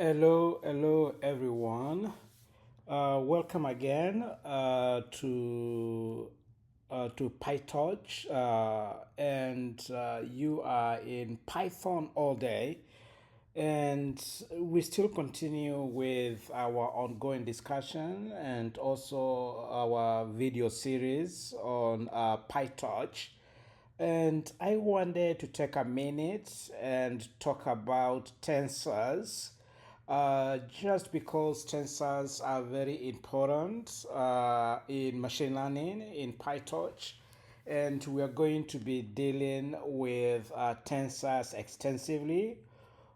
Hello everyone. Welcome again to PyTorch, and you are in Python all day, and we still continue with our ongoing discussion and also our video series on PyTorch. And I wanted to take a minute and talk about tensors, just because tensors are very important in machine learning in PyTorch. And we are going to be dealing with tensors extensively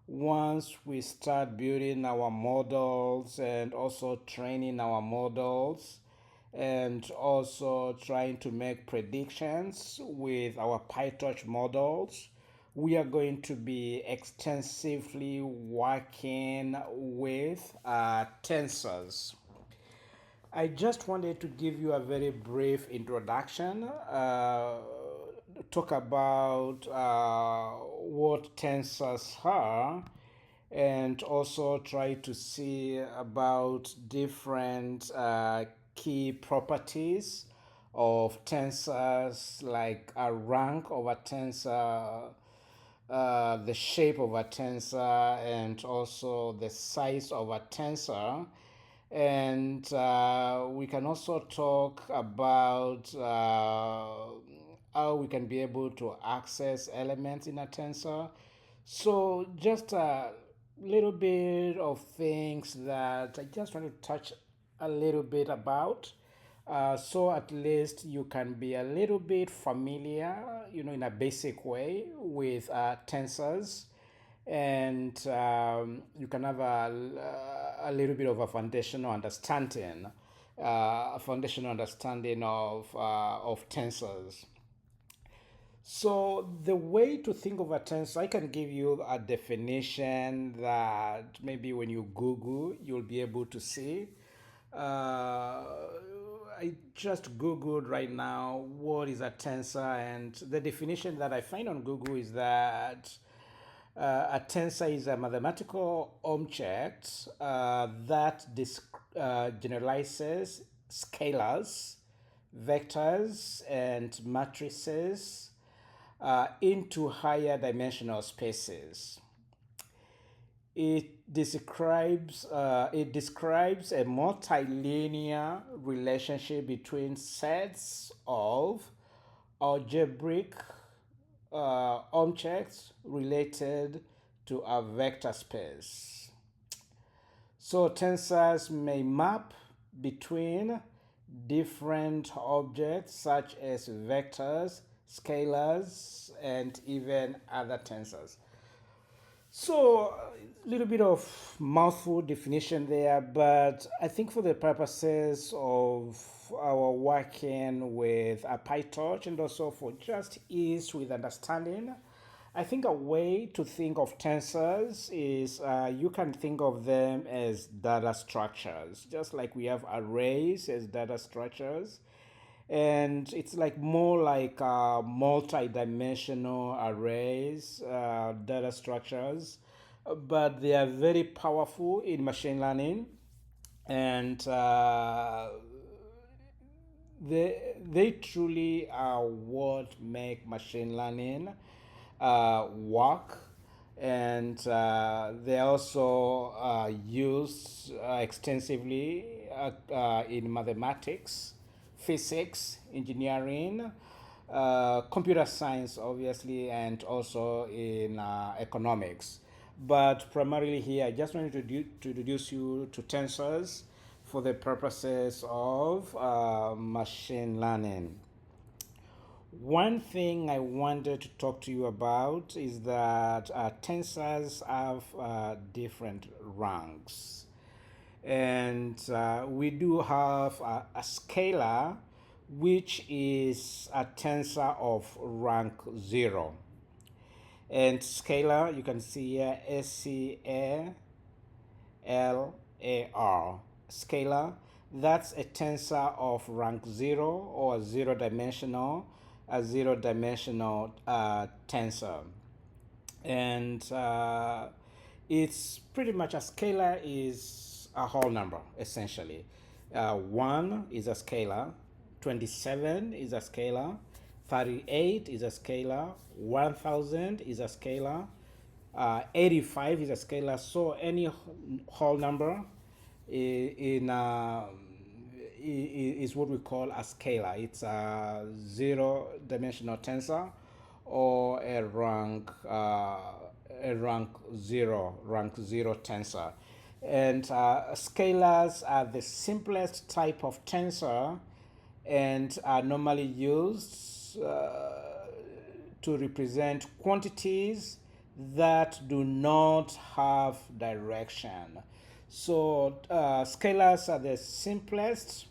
once we start building our models and also training our models and also trying to make predictions with our PyTorch models. We are going to be extensively working with tensors. I just wanted to give you a very brief introduction, talk about what tensors are, and also try to see about different key properties of tensors, like a rank of a tensor, the shape of a tensor, and also the size of a tensor. And we can also talk about how we can be able to access elements in a tensor. So, just a little bit of things that I just want to touch a little bit about. So at least you can be a little bit familiar, in a basic way with tensors, and you can have a little bit of a foundational understanding, of tensors. So the way to think of a tensor, I can give you a definition that maybe when you Google, you'll be able to see. I just Googled right now what is a tensor, and the definition that I find on Google is that a tensor is a mathematical object that generalizes scalars, vectors, and matrices into higher dimensional spaces. It describes a multilinear relationship between sets of algebraic objects related to a vector space. So tensors may map between different objects such as vectors, scalars, and even other tensors. So, a little bit of mouthful definition there, but I think for the purposes of our working with a PyTorch and also for just ease with understanding, I think a way to think of tensors is you can think of them as data structures, just like we have arrays as data structures. And it's like more like multi-dimensional arrays, data structures, but they are very powerful in machine learning, and they truly are what make machine learning work, and they also used extensively in mathematics, physics, engineering, computer science, obviously, and also in economics. But primarily here, I just wanted to introduce you to tensors for the purposes of machine learning. One thing I wanted to talk to you about is that tensors have different ranks. And we do have a scalar, which is a tensor of rank 0. And scalar, you can see here SCALAR. Scalar, that's a tensor of rank 0 or a zero dimensional tensor. And It's pretty much a scalar is a whole number, essentially. 1 is a scalar, 27 is a scalar, 38 is a scalar, 1000 is a scalar, 85 is a scalar. So any whole number is what we call a scalar. It's a zero-dimensional tensor or a rank zero tensor. And scalars are the simplest type of tensor and are normally used to represent quantities that do not have direction. So scalars are the simplest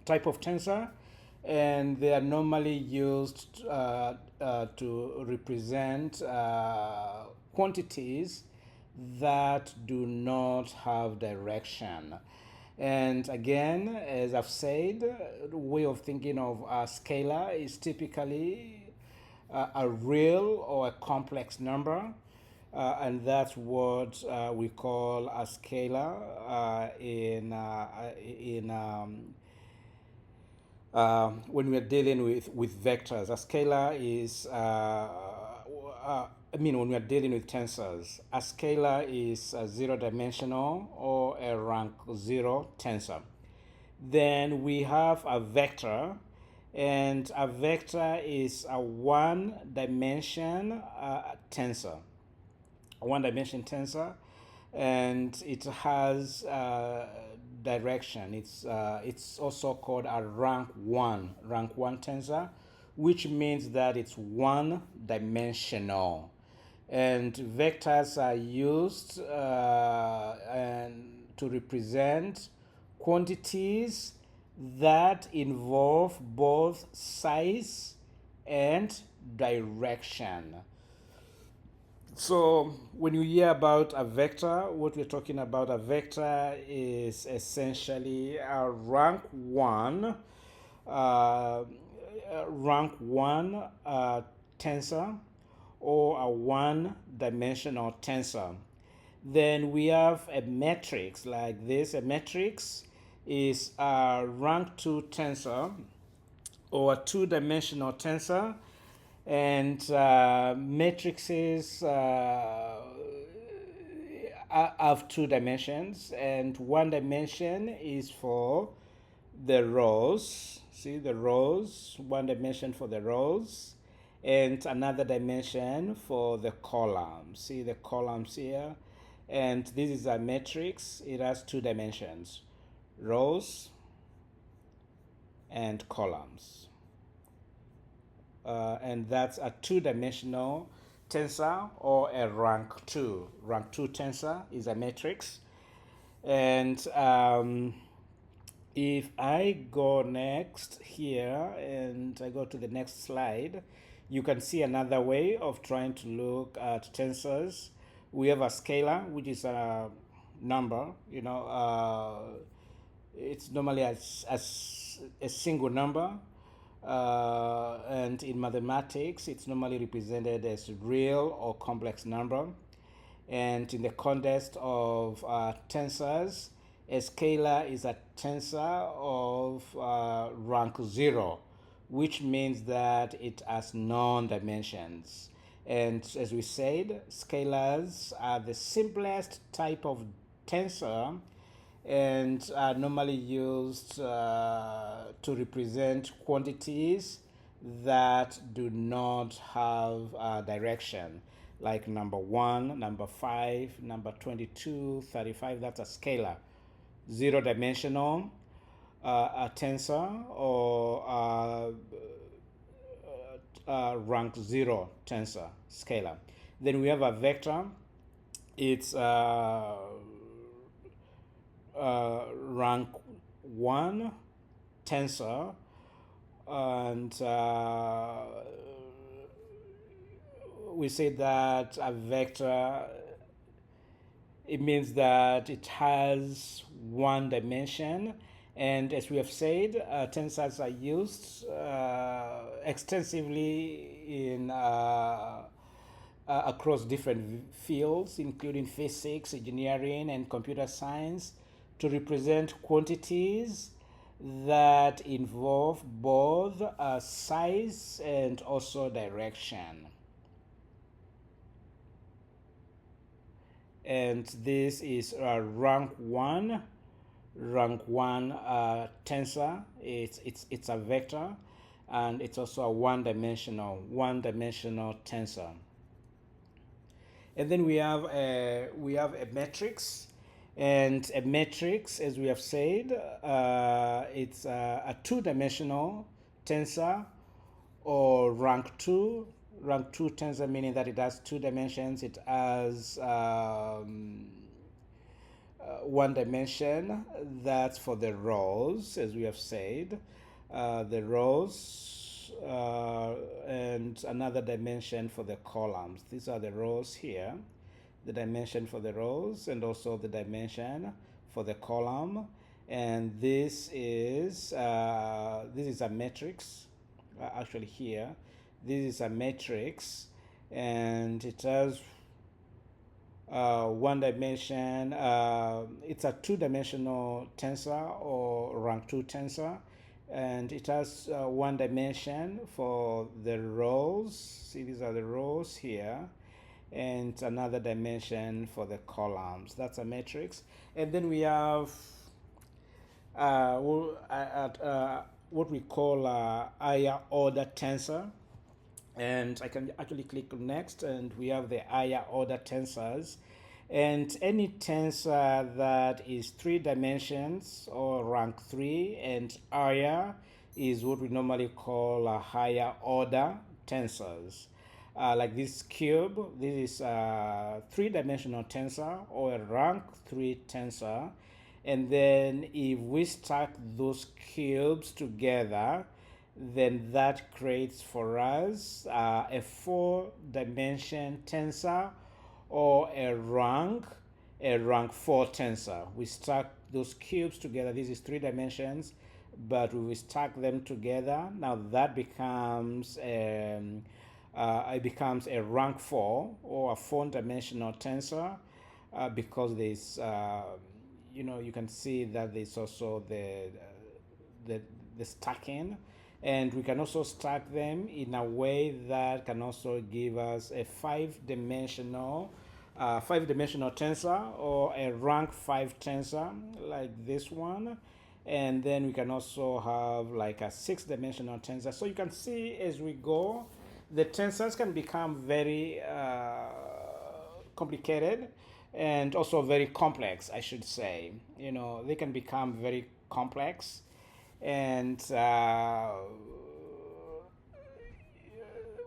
type of tensor, and they are normally used to represent quantities that do not have direction. And again, as I've said, the way of thinking of a scalar is typically a real or a complex number. And that's what we call a scalar when we're dealing with vectors. A scalar is, when we're dealing with tensors, a scalar is a zero-dimensional or a rank zero tensor. Then we have a vector, and a vector is a one-dimension tensor. A one-dimension tensor, and it has direction. It's also called a rank one tensor, which means that it's one-dimensional. And vectors are used to represent quantities that involve both size and direction. So when you hear about a vector, what we're talking about, a vector is essentially a rank one tensor or a one-dimensional tensor. Then we have a matrix like this. A matrix is a rank 2 tensor or a two-dimensional tensor, and matrices have two dimensions, and one dimension is for the rows. See the rows, one dimension for the rows, and another dimension for the columns. See the columns here, and this is a matrix. It has two dimensions, rows and columns. And that's a two-dimensional tensor or a rank 2. Rank 2 tensor is a matrix. And if I go next here and I go to the next slide, you can see another way of trying to look at tensors. We have a scalar, which is a number, it's normally as a single number. And in mathematics, it's normally represented as real or complex number. And in the context of tensors, a scalar is a tensor of rank 0, which means that it has non-dimensions. And as we said, scalars are the simplest type of tensor and are normally used to represent quantities that do not have direction, like number 1, number 5, number 22, 35. That's a scalar. Zero-dimensional, a tensor, or rank 0 tensor, scalar. Then we have a vector. It's rank 1 tensor, and we say that a vector, it means that it has one dimension, and as we have said, tensors are used extensively in across different fields, including physics, engineering, and computer science, to represent quantities that involve both size and also direction. And this is rank one tensor. It's a vector, and it's also a one-dimensional tensor. And then we have a matrix, and a matrix, as we have said, it's a two-dimensional tensor, or rank two tensor, meaning that it has two dimensions. It has one dimension, that's for the rows, as we have said, the rows, and another dimension for the columns. These are the rows here, the dimension for the rows, and also the dimension for the column. And this is a matrix. Actually, here, this is a matrix, and it has one dimension. It's a two-dimensional tensor, or rank two tensor, and it has one dimension for the rows. See, these are the rows here, and another dimension for the columns. That's a matrix. And then we have what we call higher order tensor. And I can actually click next, and we have the higher order tensors. And any tensor that is three dimensions, or rank three and higher, is what we normally call a higher order tensors. Like this cube, this is a three-dimensional tensor, or a rank three tensor. And then if we stack those cubes together, then that creates for us a four-dimension tensor, or a rank four tensor. We stack those cubes together. This is three dimensions, but we stack them together. Now that becomes it becomes a rank four, or a four-dimensional tensor, because there's you can see that there's also the stacking. And we can also stack them in a way that can also give us a five-dimensional tensor, or a rank five tensor, like this one. And then we can also have like a six-dimensional tensor. So you can see, as we go, the tensors can become very complicated, and also very complex, I should say. They can become very complex. And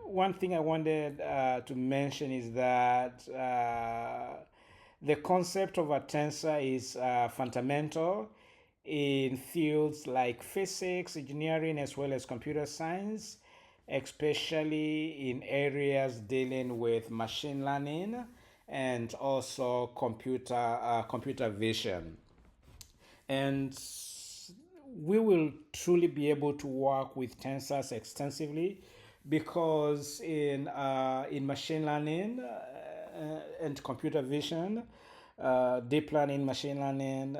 one thing I wanted to mention is that the concept of a tensor is fundamental in fields like physics, engineering, as well as computer science, especially in areas dealing with machine learning and also computer vision. And we will truly be able to work with tensors extensively, because in machine learning and computer vision, deep learning, machine learning,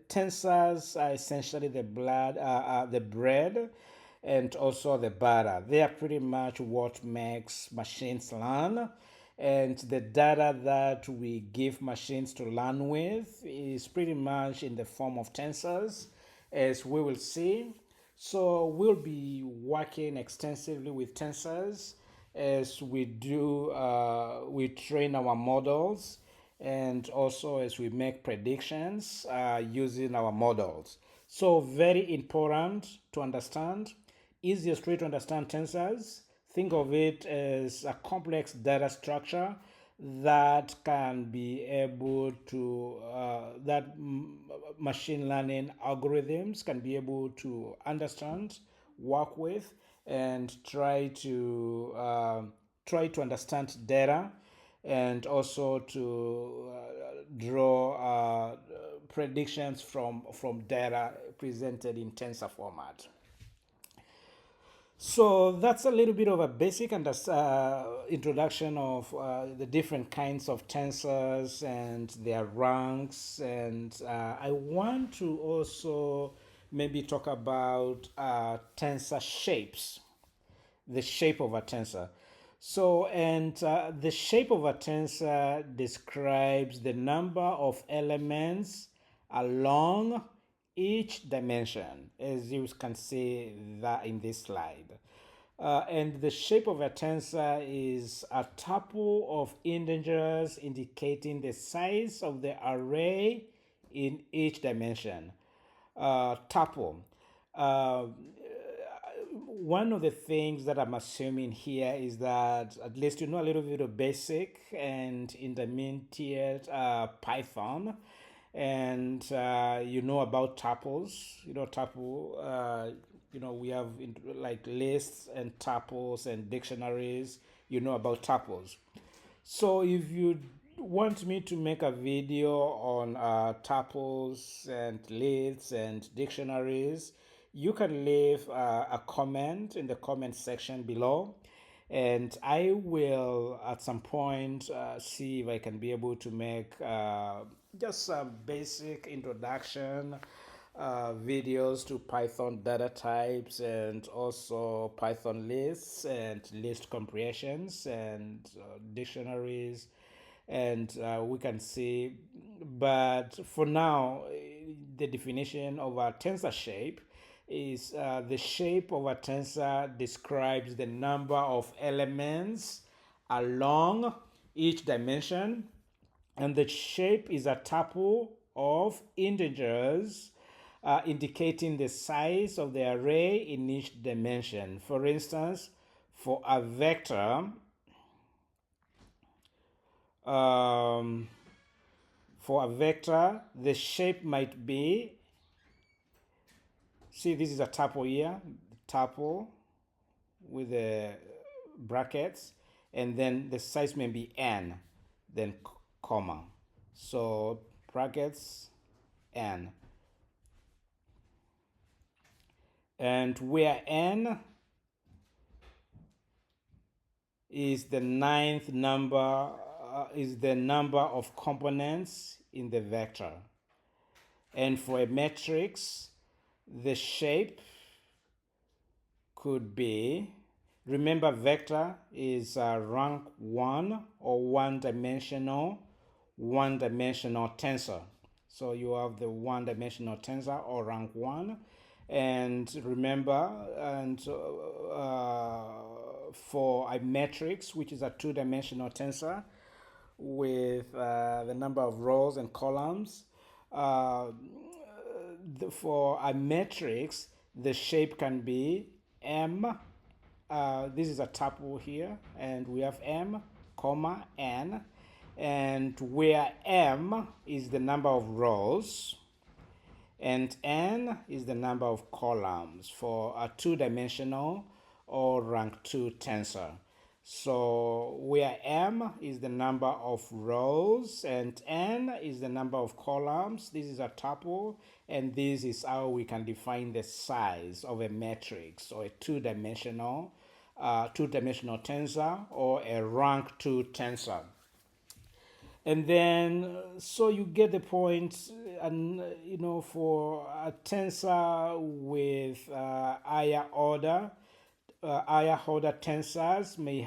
tensors are essentially the bread and also the butter. They are pretty much what makes machines learn. And the data that we give machines to learn with is pretty much in the form of tensors, as we will see. So we'll be working extensively with tensors as we train our models, and also as we make predictions using our models. So very important to understand. Easiest way to understand tensors: think of it as a complex data structure that can be able to, that machine learning algorithms can be able to understand, work with, and try to understand data, and also to draw predictions from data presented in tensor format. So that's a little bit of a basic introduction of the different kinds of tensors and their ranks. And I want to also maybe talk about tensor shapes, the shape of a tensor. So, and the shape of a tensor describes the number of elements along each dimension, as you can see that in this slide. And the shape of a tensor is a tuple of integers indicating the size of the array in each dimension. Tuple. Uh, One of the things that I'm assuming here is that at least you know a little bit of basic and intermediate Python, and you know about tuples. You know tuple. We have like lists and tuples and dictionaries. You know about tuples. So if you want me to make a video on tuples and lists and dictionaries, you can leave a comment in the comment section below, and I will at some point see if I can be able to make just some basic introduction videos to Python data types and also Python lists and list comprehensions and dictionaries, and we can see. But for now, the definition of a tensor shape is the shape of a tensor describes the number of elements along each dimension, and the shape is a tuple of integers indicating the size of the array in each dimension. For instance, for a vector, um, the shape might be, see, this is a tuple here, tuple with the brackets, and then the size may be n, then comma. So brackets n. And where n is the ninth number, is the number of components in the vector. And for a matrix, the shape could be, remember vector is rank 1 or one-dimensional tensor. So you have the one-dimensional tensor or rank 1. And remember, and for a matrix, which is a two-dimensional tensor with the number of rows and columns, for a matrix, the shape can be M. This is a tuple here, and we have M, comma, N. And where M is the number of rows, and n is the number of columns for a two-dimensional or rank 2 tensor. So where m is the number of rows and n is the number of columns, this is a tuple, and this is how we can define the size of a matrix or a two-dimensional tensor or a rank 2 tensor. And then, so you get the point, and for a tensor with higher order tensors may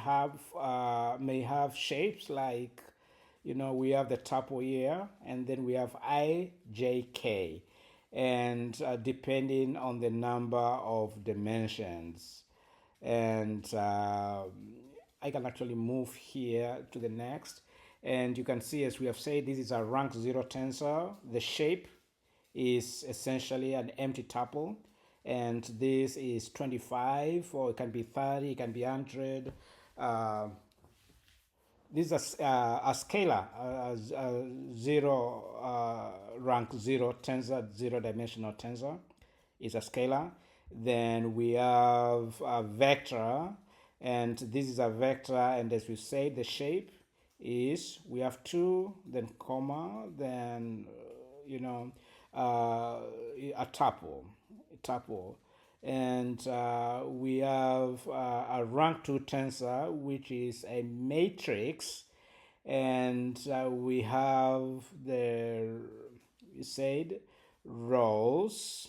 have shapes like, we have the tuple here, and then we have I, J, K, and depending on the number of dimensions. And I can actually move here to the next. And you can see, as we have said, this is a rank 0 tensor. The shape is essentially an empty tuple. And this is 25, or it can be 30, it can be 100. This is a scalar, rank 0 tensor, 0-dimensional tensor is a scalar. Then we have a vector, and this is a vector, and as we said, the shape is, we have 2, then comma, then a tuple. And we have a rank 2 tensor, which is a matrix. And we have the, you said, rows,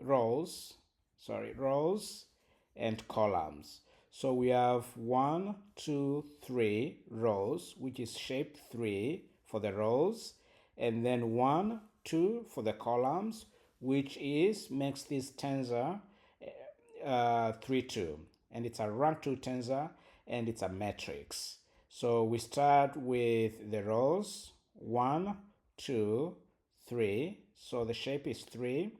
rows, rows and columns. So we have 1, 2, 3 rows, which is shape 3 for the rows, and then 1, 2 for the columns, which is makes this tensor 3, 2. And it's a rank 2 tensor, and it's a matrix. So we start with the rows, 1, 2, 3. So the shape is 3,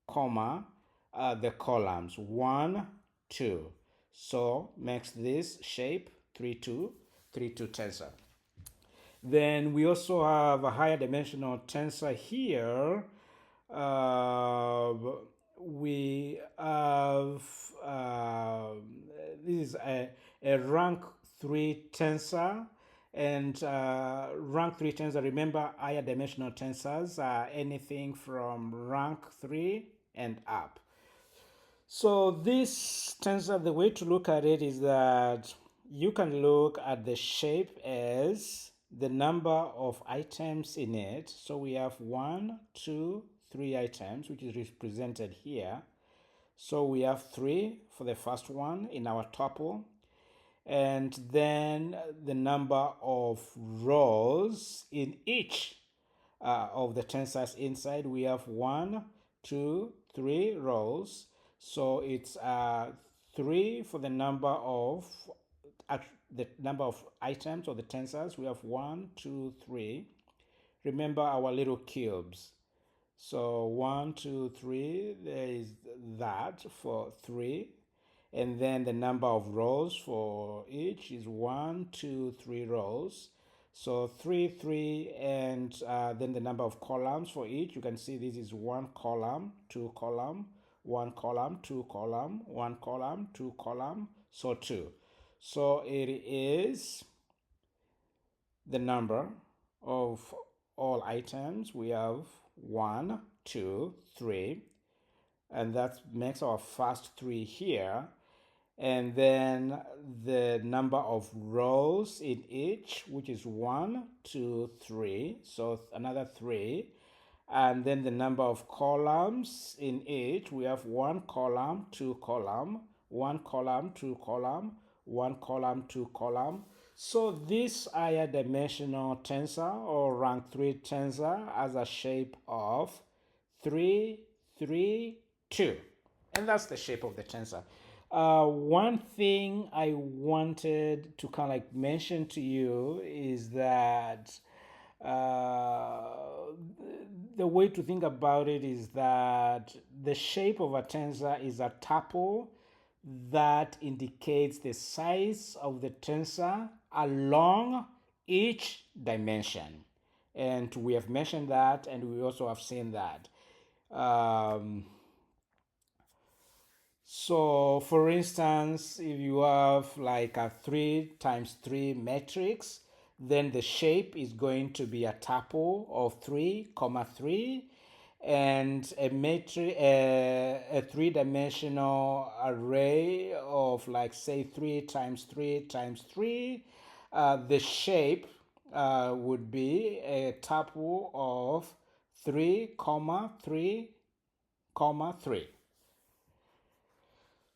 comma, the columns 1, 2. So makes this shape 3, 2, 3, 2 tensor. Then we also have a higher dimensional tensor here. We have this is a rank 3 tensor. And rank 3 tensor, remember, higher dimensional tensors are anything from rank 3 and up. So this tensor, the way to look at it is that you can look at the shape as the number of items in it. So we have 1, 2, 3 items, which is represented here. So we have 3 for the first one in our tuple. And then the number of rows in each of the tensors inside. We have 1, 2, 3 rows. So it's 3 for the number of items or the tensors. We have 1, 2, 3. Remember our little cubes. So 1, 2, 3. There is that for 3. And then the number of rows for each is 1, 2, 3 rows. So 3, 3, and then the number of columns for each. You can see this is 1 column, 2 column, 1 column, 2 column, 1 column, 2 column, so 2. So it is the number of all items. We have 1, 2, 3, and that makes our first 3 here. And then the number of rows in each, which is 1, 2, 3. So another 3. And then the number of columns in each, we have 1 column, 2 column, 1 column, 2 column, 1 column, 2 column. So this higher dimensional tensor or rank 3 tensor has a shape of 3, 3, 2. And that's the shape of the tensor. One thing I wanted to kind of like mention to you is that the way to think about it is that the shape of a tensor is a tuple that indicates the size of the tensor along each dimension. And we have mentioned that, and we also have seen that. So for instance, if you have like a 3 times 3 matrix, then the shape is going to be a tuple of 3, 3, and a matrix, a 3-dimensional array of like say 3 times 3 times 3. The shape would be a tuple of 3, 3, 3.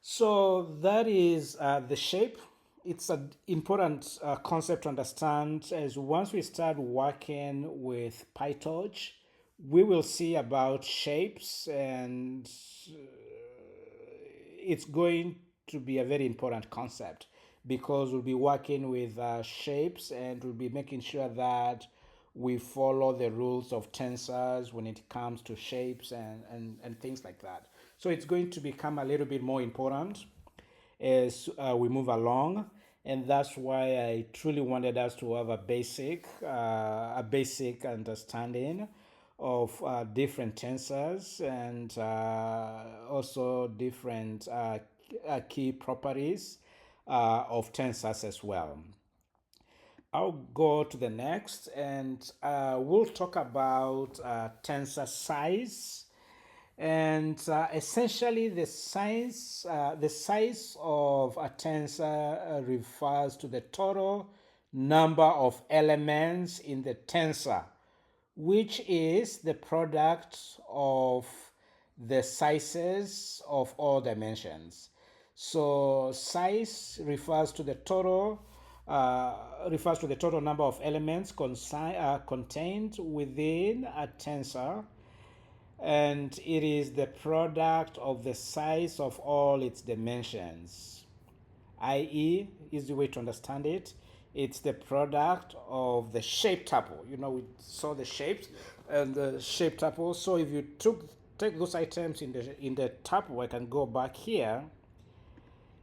So that is the shape. It's an important concept to understand, as once we start working with PyTorch, we will see about shapes, and it's going to be a very important concept because we'll be working with shapes, and we'll be making sure that we follow the rules of tensors when it comes to shapes and things like that. So it's going to become a little bit more important as we move along, and that's why I truly wanted us to have a basic understanding of different tensors, and also different key properties of tensors as well. I'll go to the next, and we'll talk about tensor size. And essentially the size of a tensor refers to the total number of elements in the tensor, which is the product of the sizes of all dimensions. So size refers to the total number of elements contained within a tensor, and it is the product of the size of all its dimensions, i.e., is the way to understand it. It's the product of the shape tuple. You know, we saw the shapes and the shape tuple. So if you take those items in the tuple, I can go back here.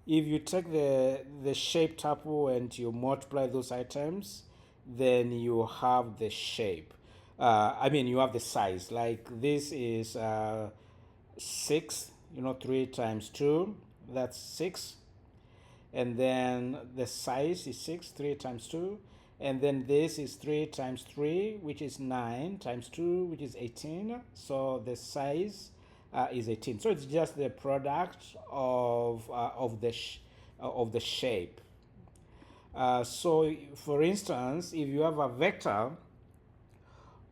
If you take the shape tuple and you multiply those items, then you have the shape. You have the size. Like this is 6, 3 times 2, that's 6. And then the size is 6, 3 times 2. And then this is 3 times 3, which is 9, times 2, which is 18. So the size is 18. So it's just the product of the shape. So for instance, if you have a vector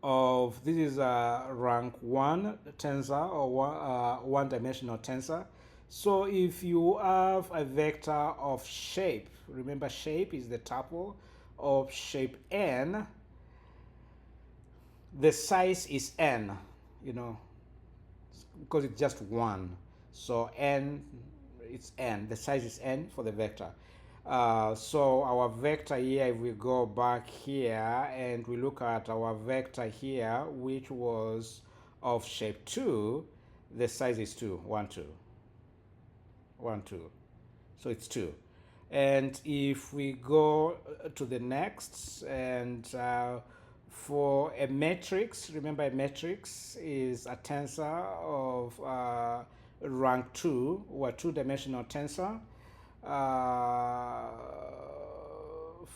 of, this is a rank 1 tensor, or one-dimensional tensor. So if you have a vector of shape, remember shape is the tuple of shape n, the size is n, because it's just 1. So n, it's n, the size is n for the vector. So our vector here, if we go back here and we look at our vector here, which was of shape 2, the size is 2, 1, 2. 1, 2. So it's 2. And if we go to the next, and for a matrix, remember a matrix is a tensor of rank 2, or a two-dimensional tensor.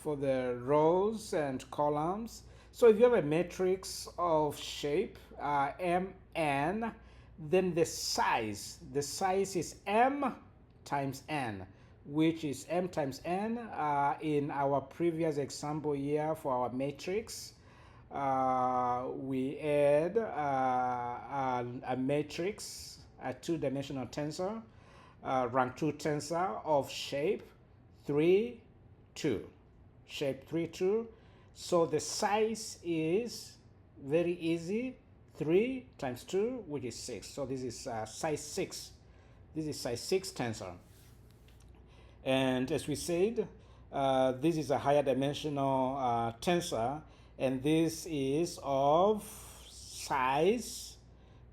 For the rows and columns. So if you have a matrix of shape mn, then the size is m times n, which is m times n. In our previous example here for our matrix, we had a matrix, a two-dimensional tensor, rank 2 tensor of shape 3, 2. Shape 3, 2. So the size is very easy, 3 times 2, which is 6. So this is size 6. This is size 6 tensor. And as we said, this is a higher dimensional tensor, and this is of size,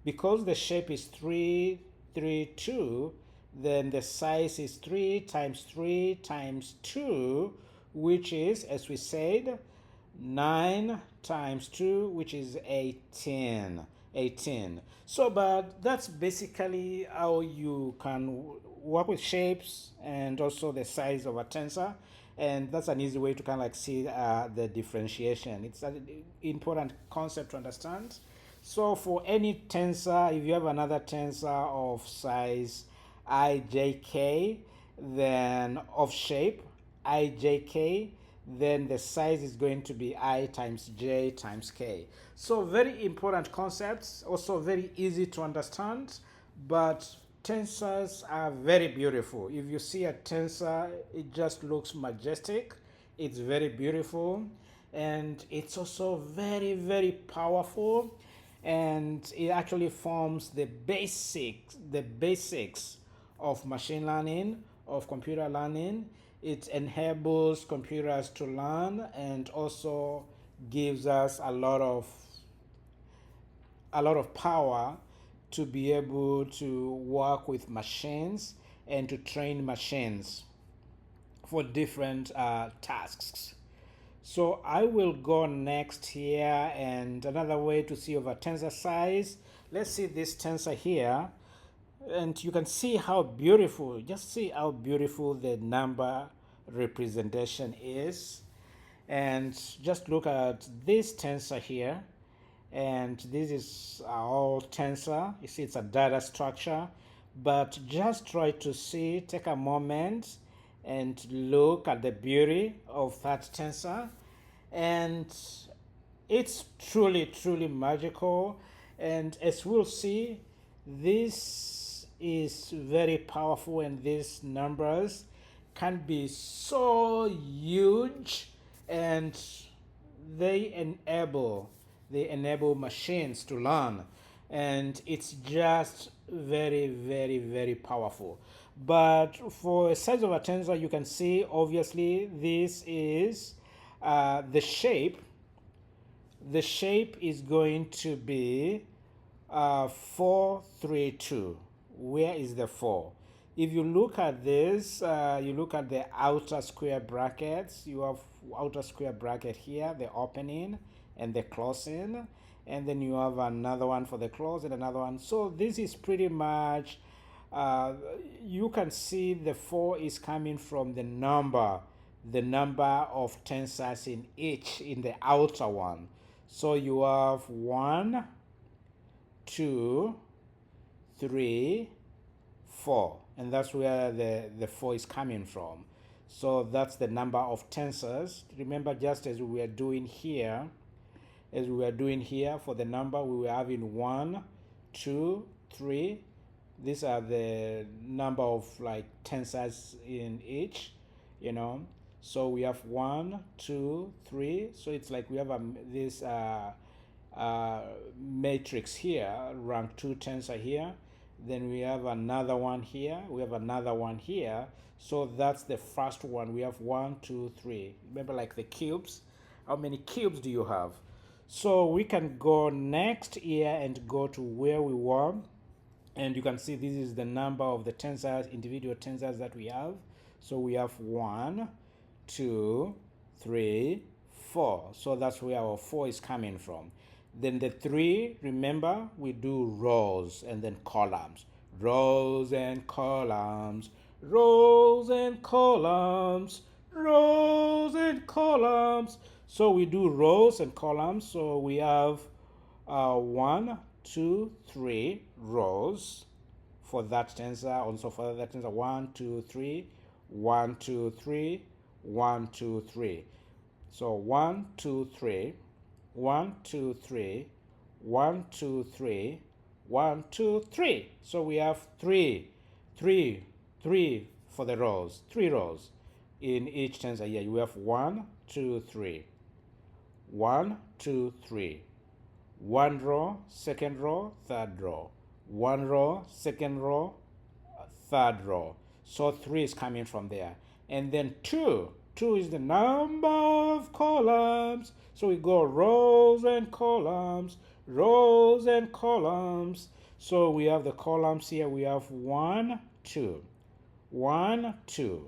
because the shape is 3, 3, 2, then the size is 3 times 3 times 2, which is, as we said, 9 times 2, which is 18. So, but that's basically how you can work with shapes and also the size of a tensor. And that's an easy way to kind of like see the differentiation. It's an important concept to understand. So for any tensor, if you have another tensor of size ijk, then of shape ijk, then the size is going to be I times j times k. So very important concepts, also very easy to understand, but tensors are very beautiful. If you see a tensor, it just looks majestic. It's very beautiful, and it's also very, very powerful, and it actually forms the basics of machine learning, of computer learning. It enables computers to learn, and also gives us a lot of power to be able to work with machines and to train machines for different tasks. So I will go next here, and another way to see over tensor size. Let's see this tensor here, and you can see how beautiful, just see how beautiful the number representation is. And just look at this tensor here, and this is all tensor. You see, it's a data structure, but just try to see, take a moment and look at the beauty of that tensor, and it's truly, truly magical. And as we'll see, this is very powerful, and these numbers can be so huge, and they enable machines to learn, and it's just very, very, very powerful. But for a size of a tensor, you can see obviously this is the shape. The shape is going to be 4, 3, 2. Where is the 4? If you look at this, you look at the outer square brackets. You have outer square bracket here, the opening and the closing, and then you have another one for the close and another one. So this is pretty much, you can see the 4 is coming from the number of tensors in the outer one. So you have 1, 2, 3, 4, and that's where the 4 is coming from. So that's the number of tensors. Remember, just as we were doing here, for the number, we were having 1, 2, 3. These are the number of like tensors in each, you know. So we have 1, 2, 3. So it's like we have this matrix here, rank 2 tensor here. Then we have another one here. We have another one here. So that's the first one. We have 1, 2, 3. Remember, like the cubes. How many cubes do you have? So we can go next here and go to where we were. And you can see this is the number of the tensors, individual tensors that we have. So we have 1, 2, 3, 4. So that's where our 4 is coming from. Then the 3, remember, we do rows and then columns. Rows and columns, rows and columns, rows and columns. So we do rows and columns. So we have 1, 2, 3 rows for that tensor. Also for that tensor, 1, 2, 3, 1, 2, 3, 1, 2, 3. So 1, 2, 3, 1, 2, 3, 1, 2, 3, 1, 2, 3. So we have 3 for the rows, 3 rows in each tensor. Here you have 1, 2, 3, 1, 2, 3. 1 row, second row, third row. 1 row, second row, third row. So 3 is coming from there. And then 2 is the number of columns. So we go rows and columns, rows and columns. So we have the columns here. We have 1, 2, 1, 2,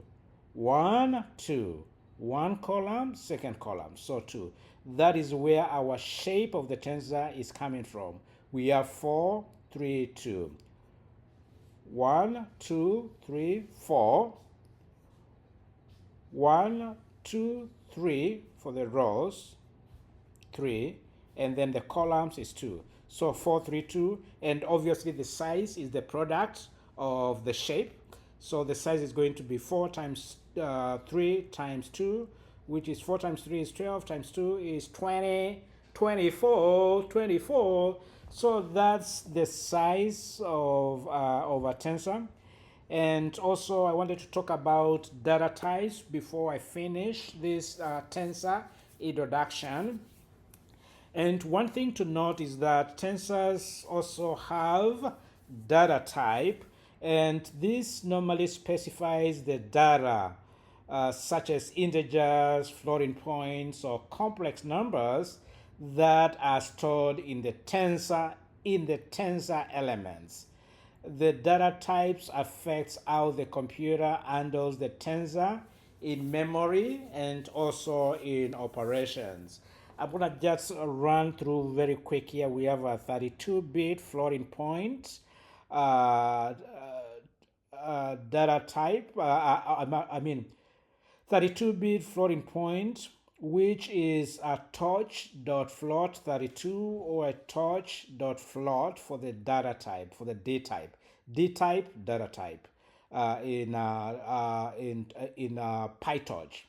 1, 2, 1 column, second column. So 2. That is where our shape of the tensor is coming from. We have 4, 3, 2. 1, 2, 3, 4. 1, 2, 3 for the rows, 3, and then the columns is 2. So 4, 3, 2, and obviously the size is the product of the shape. So the size is going to be 4 times 3 times 2, which is 4 times 3 is 12, times 2 is 20, 24. So that's the size of a tensor. And also I wanted to talk about data types before I finish this tensor introduction. And one thing to note is that tensors also have data type, and this normally specifies the data such as integers, floating points, or complex numbers that are stored in the tensor elements. The data types affects how the computer handles the tensor in memory and also in operations. I'm gonna just run through very quick here. We have a 32-bit floating point data type. 32-bit floating point which is a torch.float32 or a torch.float for the data type, for the D type, data type in PyTorch.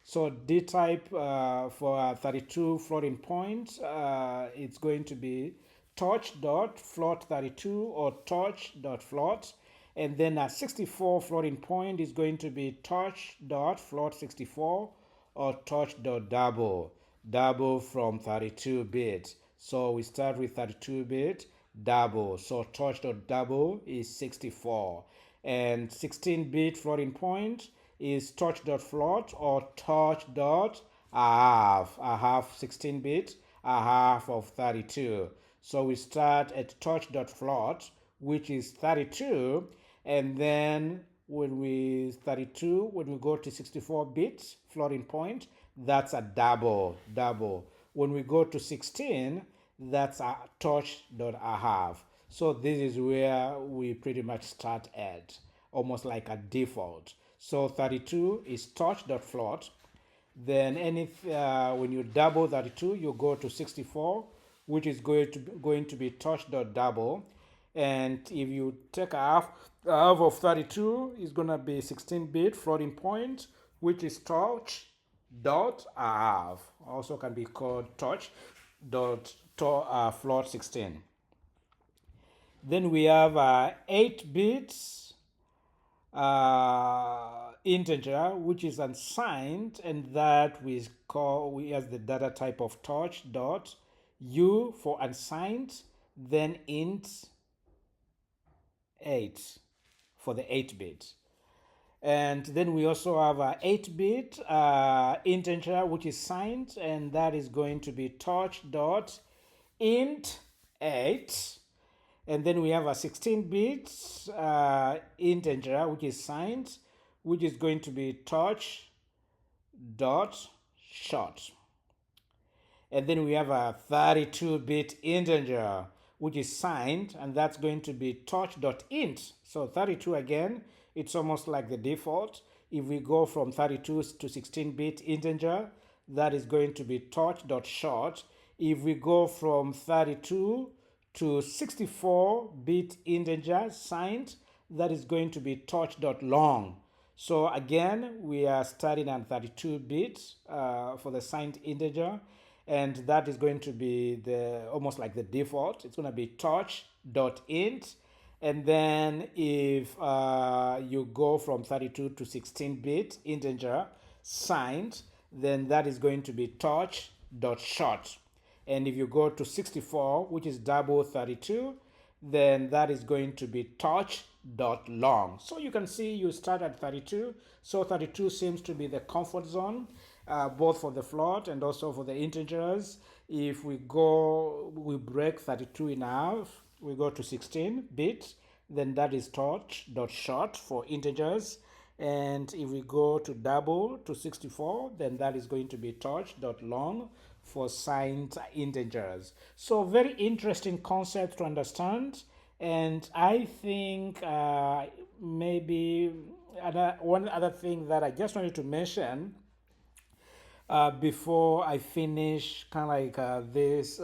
So D type for 32 floating point, it's going to be torch.float32 or torch.float. And then a 64 floating point is going to be torch.float64 or torch.double, double from 32 bit. So we start with 32 bit, double. So torch.double is 64. And 16 bit floating point is torch.float or torch.a half 16 bit, a half of 32. So we start at torch.float, which is 32, and then when we go to 64 bits floating point, that's a double. When we go to 16, that's a torch.a half. So this is where we pretty much start at, almost like a default. So 32 is torch.float. Then when you double 32, you go to 64, which is going to be torch.double. And if you take a half of 32, it's going to be 16-bit floating point, which is torch.half. Also can be called torch.float 16. Then we have 8 bits integer, which is unsigned, and that we as the data type of torch.u for unsigned, then int 8 for the 8-bit. And then we also have a 8-bit integer, which is signed, and that is going to be torch.int 8. And then we have a 16-bit integer, which is signed, which is going to be torch.short. And then we have a 32-bit integer, which is signed, and that's going to be torch.int. So 32 again, it's almost like the default. If we go from 32 to 16-bit integer, that is going to be torch.short. If we go from 32 to 64-bit integer signed, that is going to be torch.long. So again, we are starting at 32 bits for the signed integer, and that is going to be almost like the default. It's going to be torch.int. And then if you go from 32 to 16-bit integer signed, then that is going to be torch.short. And if you go to 64, which is double 32, then that is going to be torch.long. So you can see you start at 32. So 32 seems to be the comfort zone, both for the float and also for the integers. If we break 32 in half, we go to 16 bits, then that is torch.short for integers. And if we go to double to 64, then that is going to be torch.long for signed integers. So very interesting concept to understand. And I think maybe one other thing that I just wanted to mention before I finish kind of like this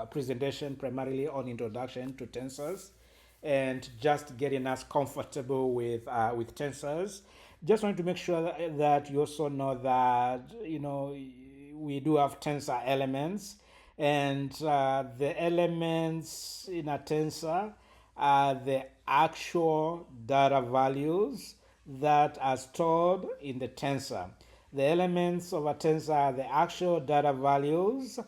presentation primarily on introduction to tensors and just getting us comfortable with tensors. Just wanted to make sure that you also know that, we do have tensor elements, and the elements in a tensor are the actual data values that are stored in the tensor. The elements of a tensor are the actual data values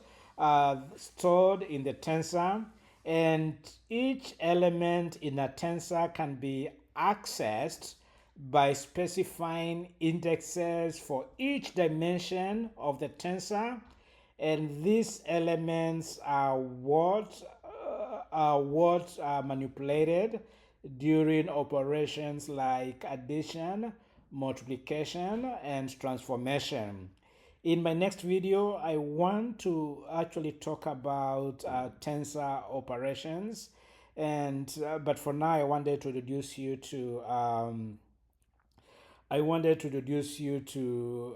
stored in the tensor, and each element in a tensor can be accessed by specifying indexes for each dimension of the tensor, and these elements are what are manipulated during operations like addition, multiplication, and transformation. In my next video, I want to actually talk about tensor operations, and but for now, I wanted to introduce you to I wanted to introduce you to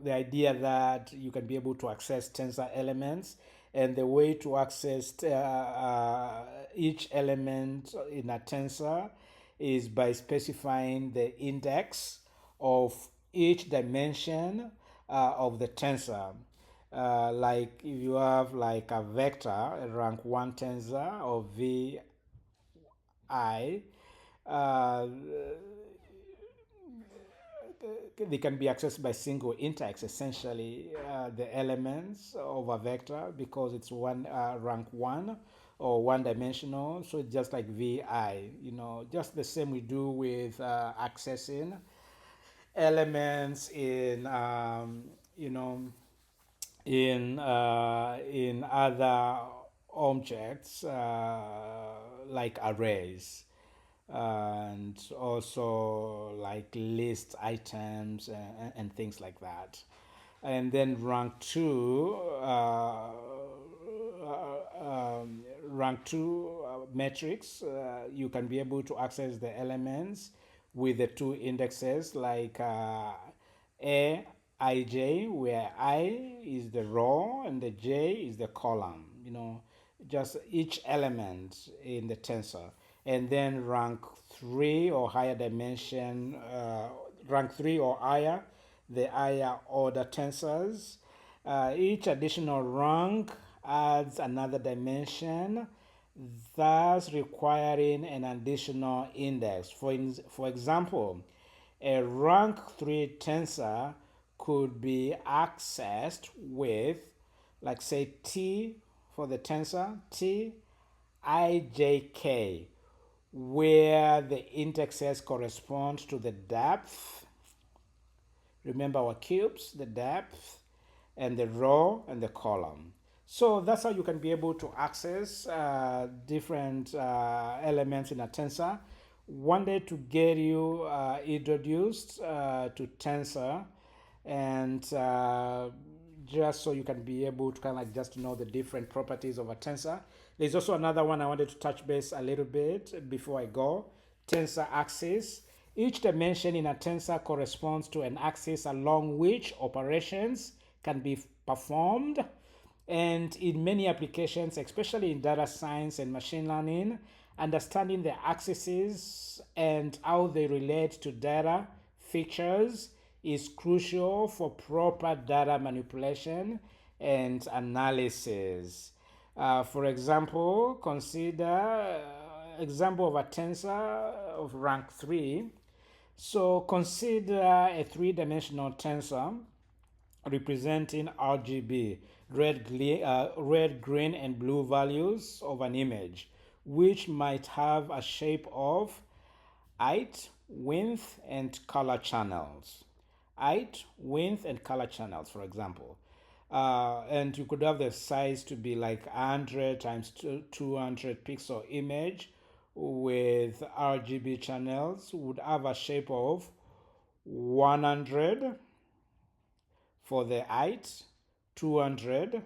the idea that you can be able to access tensor elements, and the way to access each element in a tensor is by specifying the index of each dimension of the tensor. Like if you have like a vector, a rank 1 tensor of vi, uh, they can be accessed by single index, essentially the elements of a vector, because it's one rank 1 or one dimensional. So it's just like vi, just the same we do with accessing elements in you know in other objects like arrays, and also like list items and things like that. And then rank 2 metrics, you can be able to access the elements with the two indexes, like a ij, where I is the row and the j is the column, just each element in the tensor. And then rank 3 or higher dimension, rank 3 or higher, the higher order tensors. Each additional rank adds another dimension, thus requiring an additional index. For example, a rank 3 tensor could be accessed with, like, say, t for the tensor, t ijk, where the indexes correspond to the depth. Remember our cubes, the depth, and the row and the column. So that's how you can be able to access different elements in a tensor. Wanted to get you introduced to tensor, and just so you can be able to kind of like just know the different properties of a tensor. There's also another one I wanted to touch base a little bit before I go. Tensor axis. Each dimension in a tensor corresponds to an axis along which operations can be performed. And in many applications, especially in data science and machine learning, understanding the axes and how they relate to data features is crucial for proper data manipulation and analysis. For example, consider example of a tensor of rank 3. So consider a three-dimensional tensor representing RGB, red, green, and blue values of an image, which might have a shape of height, width, and color channels. Height, width, and color channels, for example. And you could have the size to be like 100 times 200 pixel image with RGB channels, would have a shape of 100 for the height, 200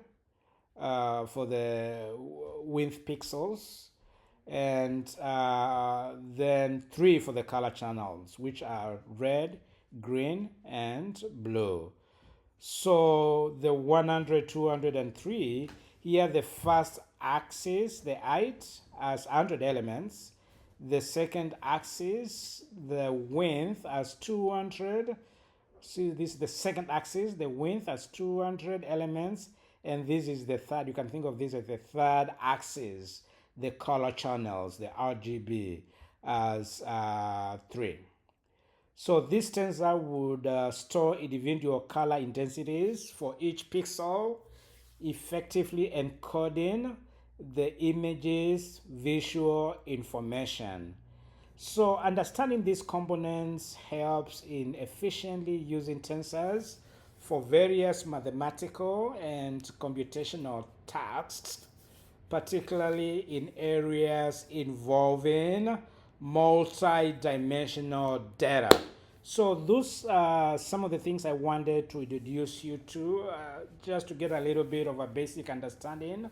for the width pixels, and then 3 for the color channels, which are red, green, and blue. So the 100, 200, and 3, here the first axis, the height, has 100 elements. The second axis, the width, has 200. See, this is the second axis, the width has 200 elements. And this is the third, you can think of this as the third axis, the color channels, the RGB, as 3. So this tensor would store individual color intensities for each pixel, effectively encoding the image's visual information. So understanding these components helps in efficiently using tensors for various mathematical and computational tasks, particularly in areas involving multi-dimensional data. So those are some of the things I wanted to introduce you to, just to get a little bit of a basic understanding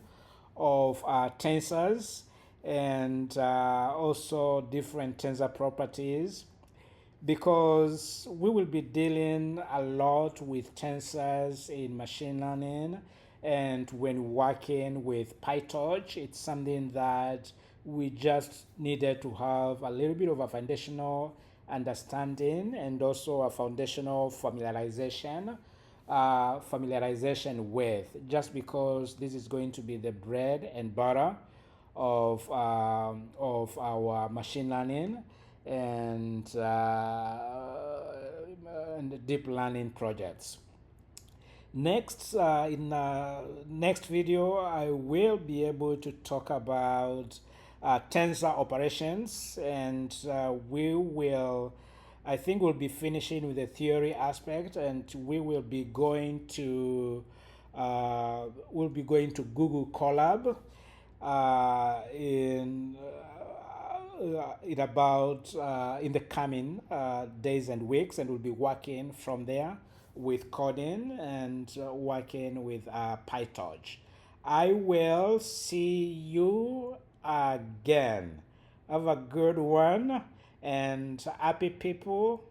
of tensors, and also different tensor properties. because we will be dealing a lot with tensors in machine learning, and when working with PyTorch, it's something that we just needed to have a little bit of a foundational understanding and also a foundational familiarization with, just because this is going to be the bread and butter of our machine learning and deep learning projects. Next, in next video, I will be able to talk about tensor operations, and I think we'll be finishing with the theory aspect, and we'll be going to Google Colab in the coming days and weeks, and we'll be working from there with coding and working with PyTorch. I will see you again. Have a good one, and happy people,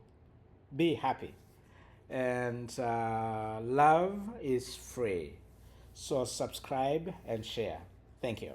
be happy. And love is free. So subscribe and share. Thank you.